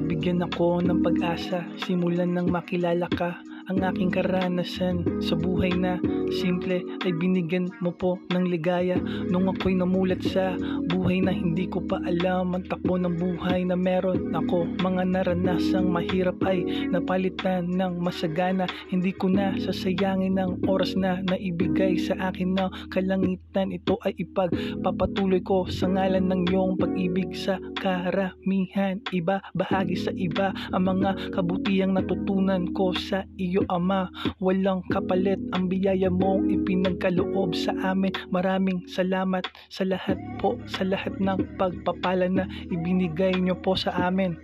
Bigyan ako ng pag-asa, simulan nang makilala ka. Ang aking karanasan sa buhay na simple ay binigyan mo po ng ligaya. Nung ako'y namulat sa buhay na hindi ko pa alam ang takbo ng buhay na meron ako. Mga naranasang mahirap ay napalitan ng masagana. Hindi ko na sasayangin ang oras na naibigay sa akin ng kalangitan. Ito ay ipagpapatuloy ko sa ngalan ng iyong pag-ibig sa karamihan. Iba, bahagi sa iba ang mga kabutihang natutunan ko sa iyo, Ama. Walang kapalit ang biyaya mong ipinagkaloob sa amin. Maraming salamat sa lahat po, sa lahat ng pagpapala na ibinigay niyo po sa amin.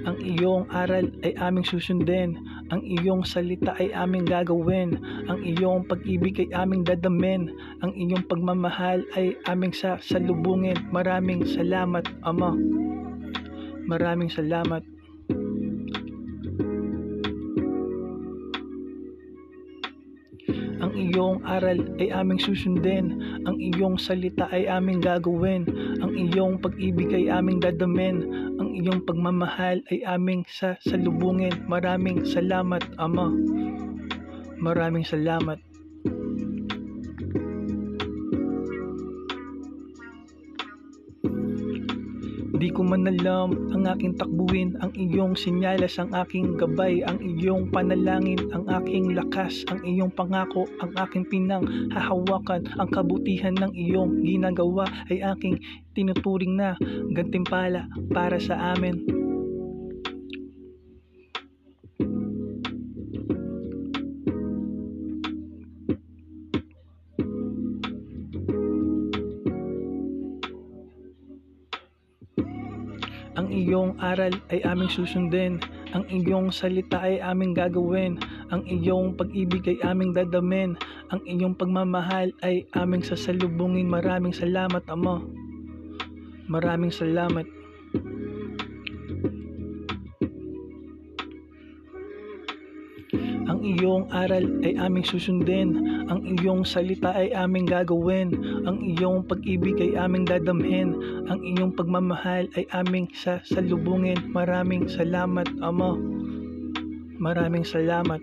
Ang iyong aral ay aming susundin, ang iyong salita ay aming gagawin, ang iyong pag-ibig ay aming dadamin, ang iyong pagmamahal ay aming sasalubungin. Maraming salamat, Ama. Maraming salamat. Ang iyong aral ay aming susundin, ang iyong salita ay aming gagawin, ang iyong pag-ibig ay aming dadamin, ang iyong pagmamahal ay aming sasalubungin. Maraming salamat, Ama. Maraming salamat. Di ko man alam ang aking takbuhin, ang iyong sinyalas ang aking gabay, ang iyong panalangin ang aking lakas, ang iyong pangako ang aking pinanghahawakan, ang kabutihan ng iyong ginagawa ay aking tinuturing na gantimpala para sa amin. Ang iyong aral ay aming susundin, ang iyong salita ay aming gagawin, ang iyong pag-ibig ay aming dadamin, ang iyong pagmamahal ay aming sasalubungin. Maraming salamat, Ama. Maraming salamat. Ang iyong aral ay aming susundin, ang iyong salita ay aming gagawin, ang iyong pag-ibig ay aming dadamhin, ang iyong pagmamahal ay aming sasalubungin. Maraming salamat, Ama. Maraming salamat.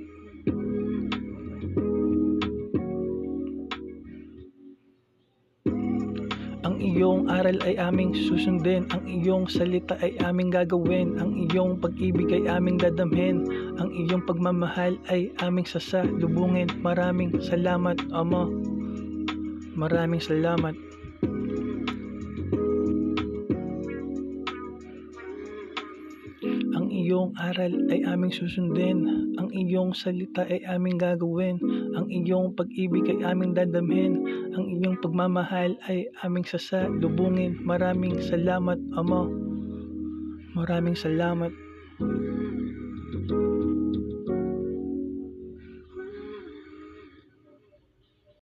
Ang iyong aral ay aming susundin, ang iyong salita ay aming gagawin, ang iyong pag-ibig ay aming dadamhin, ang iyong pagmamahal ay aming sasalubungin. Maraming salamat, Ama. Maraming salamat. Ang iyong aral ay aming susundin, ang iyong salita ay aming gagawin, ang iyong pag-ibig ay aming dadamhin, ang iyong pagmamahal ay aming sasalubungin. Maraming salamat, Ama. Maraming salamat.